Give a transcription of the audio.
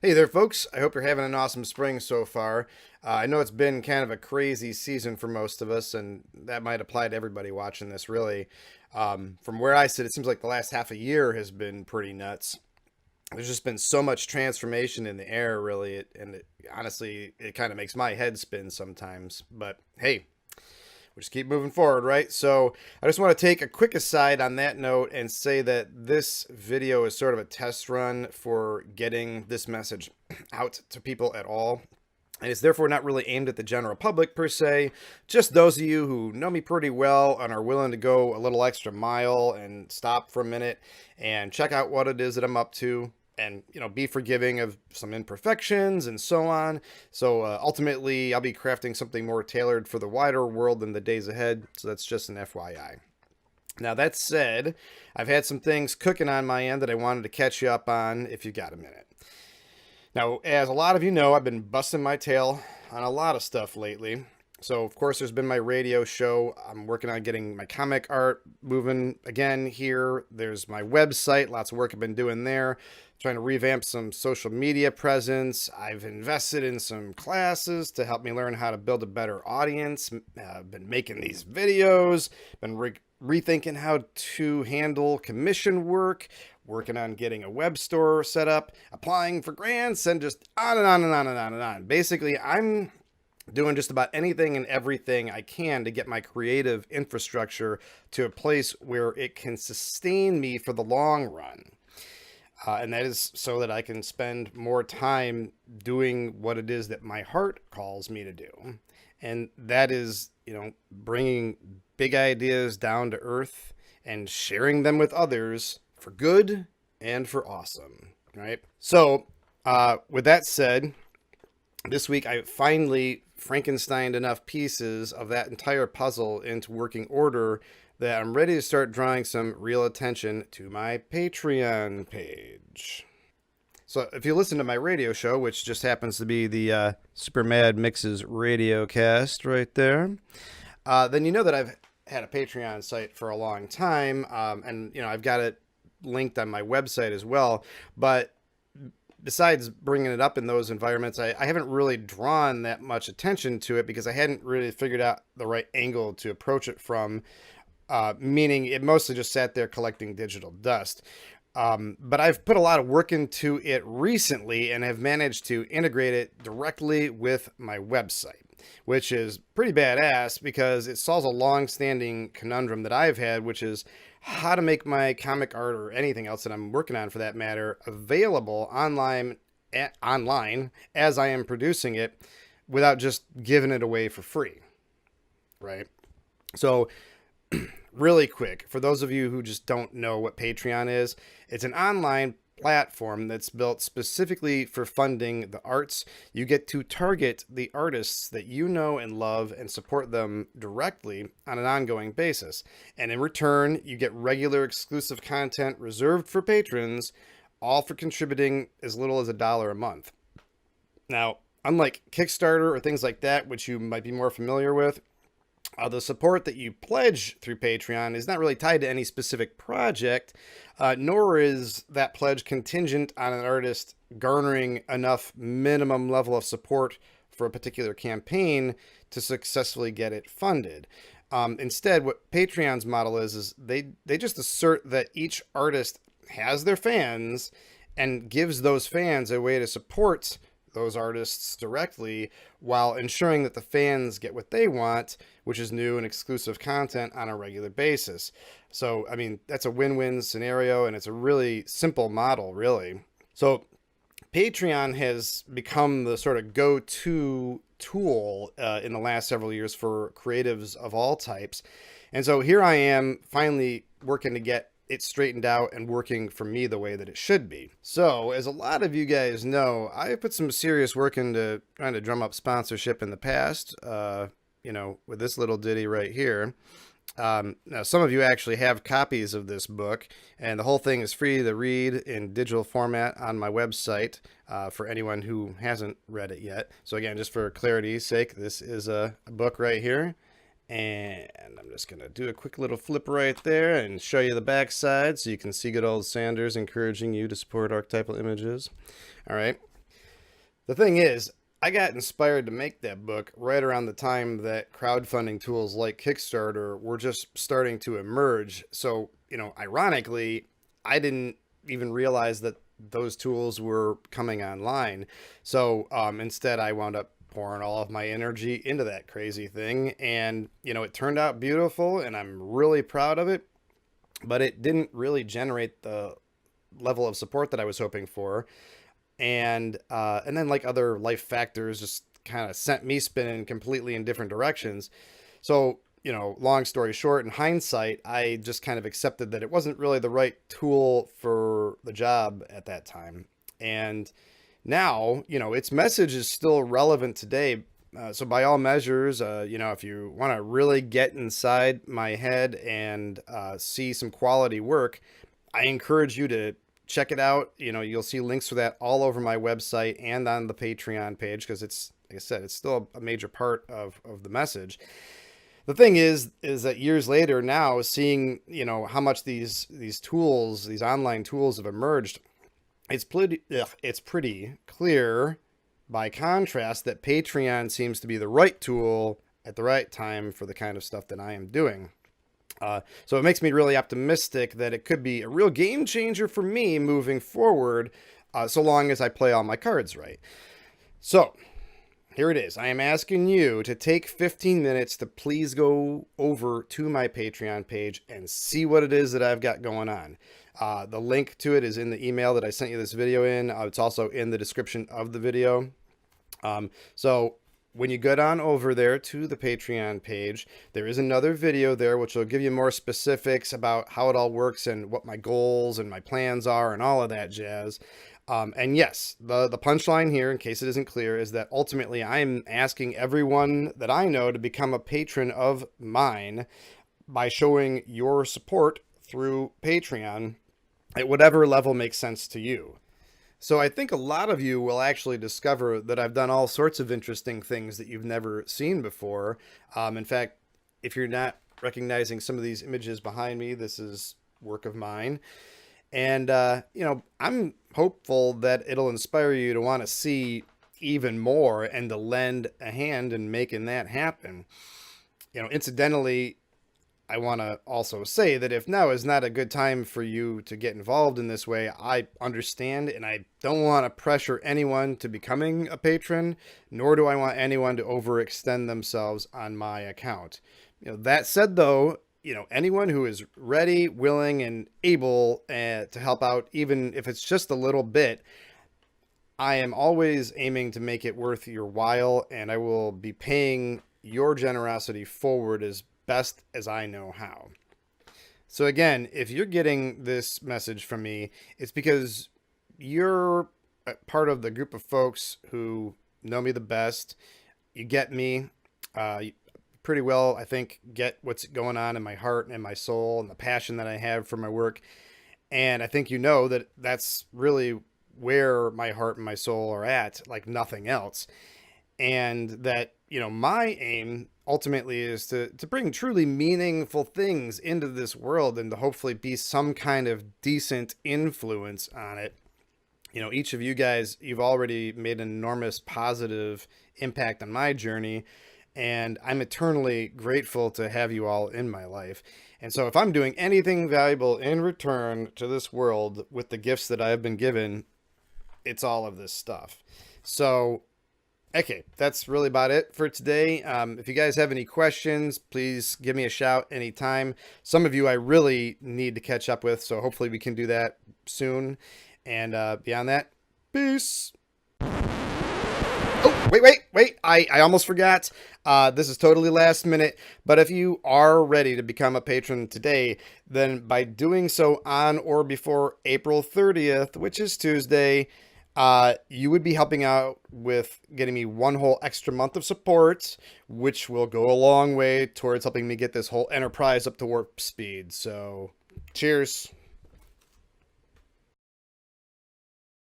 Hey there, folks. I hope you're having an awesome spring so far. I know it's been kind of a crazy season for most of us, and that might apply to everybody watching this, really. From where I sit, it seems like the last half a year has been pretty nuts. There's just been so much transformation in the air, really, honestly, it kind of makes my head spin sometimes. But hey, we just keep moving forward, right? So I just want to take a quick aside on that note and say that this video is sort of a test run for getting this message out to people at all. And it's therefore not really aimed at the general public per se, just those of you who know me pretty well and are willing to go a little extra mile and stop for a minute and check out what it is that I'm up to, and be forgiving of some imperfections and so on. So ultimately I'll be crafting something more tailored for the wider world in the days ahead, so that's just an FYI. Now, that said, I've had some things cooking on my end that I wanted to catch you up on if you got a minute. Now, as a lot of you know, I've been busting my tail on a lot of stuff lately. So, of course, there's been my radio show. I'm working on getting my comic art moving again here. There's my website, lots of work I've been doing there, trying to revamp some social media presence. I've invested in some classes to help me learn how to build a better audience. I've been making these videos, been rethinking how to handle commission work, working on getting a web store set up, applying for grants, and just on and on and on and on and on. Basically, I'm doing just about anything and everything I can to get my creative infrastructure to a place where it can sustain me for the long run. And that is so that I can spend more time doing what it is that my heart calls me to do. And that is, bringing big ideas down to earth and sharing them with others for good and for awesome, right? So, with that said, this week I finally Frankensteined enough pieces of that entire puzzle into working order that I'm ready to start drawing some real attention to my Patreon page. So if you listen to my radio show, which just happens to be the SuperMAD Mxyz Radiocast right there, then you know that I've had a Patreon site for a long time, and I've got it linked on my website as well. But besides bringing it up in those environments, I haven't really drawn that much attention to it because I hadn't really figured out the right angle to approach it from. Meaning it mostly just sat there collecting digital dust. But I've put a lot of work into it recently and have managed to integrate it directly with my website, which is pretty badass because it solves a long-standing conundrum that I've had, which is how to make my comic art or anything else that I'm working on for that matter available online as I am producing it without just giving it away for free, right? So really quick, for those of you who just don't know what Patreon is, it's an online platform that's built specifically for funding the arts. You get to target the artists that you know and love and support them directly on an ongoing basis. And in return, you get regular exclusive content reserved for patrons, all for contributing as little as $1 a month. Now, unlike Kickstarter or things like that, which you might be more familiar with, the support that you pledge through Patreon is not really tied to any specific project, nor is that pledge contingent on an artist garnering enough minimum level of support for a particular campaign to successfully get it funded. Instead, what Patreon's model is they just assert that each artist has their fans and gives those fans a way to support those artists directly while ensuring that the fans get what they want, which is new and exclusive content on a regular basis. So, I mean, that's a win-win scenario, and it's a really simple model, really. So Patreon has become the sort of go-to tool in the last several years for creatives of all types. And so here I am finally working to get it straightened out and working for me the way that it should be. So, as a lot of you guys know, I put some serious work into trying to drum up sponsorship in the past, with this little ditty right here. Now, some of you actually have copies of this book, and the whole thing is free to read in digital format on my website for anyone who hasn't read it yet. So again, just for clarity's sake, this is a book right here. And I'm just going to do a quick little flip right there and show you the back side so you can see good old Sanders encouraging you to support archetypal images. All right. The thing is, I got inspired to make that book right around the time that crowdfunding tools like Kickstarter were just starting to emerge. So, ironically, I didn't even realize that those tools were coming online. So instead, I wound up pouring all of my energy into that crazy thing. And, it turned out beautiful and I'm really proud of it. But it didn't really generate the level of support that I was hoping for. And then like other life factors just kind of sent me spinning completely in different directions. So, long story short, in hindsight, I just kind of accepted that it wasn't really the right tool for the job at that time. And now, its message is still relevant today. So by all measures, if you want to really get inside my head and see some quality work, I encourage you to check it out. You'll see links for that all over my website and on the Patreon page, because it's, like I said, it's still a major part of the message. The thing is that years later now, seeing, how much these tools, these online tools have emerged, it's pretty clear by contrast that Patreon seems to be the right tool at the right time for the kind of stuff that I am doing. So it makes me really optimistic that it could be a real game changer for me moving forward, so long as I play all my cards right. So here it is. I am asking you to take 15 minutes to please go over to my Patreon page and see what it is that I've got going on. The link to it is in the email that I sent you this video in. It's also in the description of the video. So when you get on over there to the Patreon page, there is another video there which will give you more specifics about how it all works and what my goals and my plans are and all of that jazz. And yes, the punchline here, in case it isn't clear, is that ultimately I'm asking everyone that I know to become a patron of mine by showing your support through Patreon at whatever level makes sense to you. So I think a lot of you will actually discover that I've done all sorts of interesting things that you've never seen before. In fact, if you're not recognizing some of these images behind me, this is work of mine. And, I'm hopeful that it'll inspire you to want to see even more and to lend a hand in making that happen. Incidentally, I want to also say that if now is not a good time for you to get involved in this way, I understand, and I don't want to pressure anyone to becoming a patron, nor do I want anyone to overextend themselves on my account. That said, though, anyone who is ready, willing, and able to help out, even if it's just a little bit, I am always aiming to make it worth your while, and I will be paying your generosity forward as best as I know how. So again, if you're getting this message from me, it's because you're part of the group of folks who know me the best. You get me pretty well, I think, get what's going on in my heart and my soul and the passion that I have for my work. And I think that that's really where my heart and my soul are at, like nothing else. And that, my aim ultimately is to bring truly meaningful things into this world and to hopefully be some kind of decent influence on it. Each of you guys, you've already made an enormous positive impact on my journey, and I'm eternally grateful to have you all in my life. And so if I'm doing anything valuable in return to this world with the gifts that I have been given, it's all of this stuff. So okay, that's really about it for today. If you guys have any questions, please give me a shout anytime. Some of you I really need to catch up with, so hopefully we can do that soon. And beyond that, peace. Oh, wait. I almost forgot. This is totally last minute, but if you are ready to become a patron today, then by doing so on or before April 30th, which is Tuesday, you would be helping out with getting me one whole extra month of support, which will go a long way towards helping me get this whole enterprise up to warp speed. So, cheers.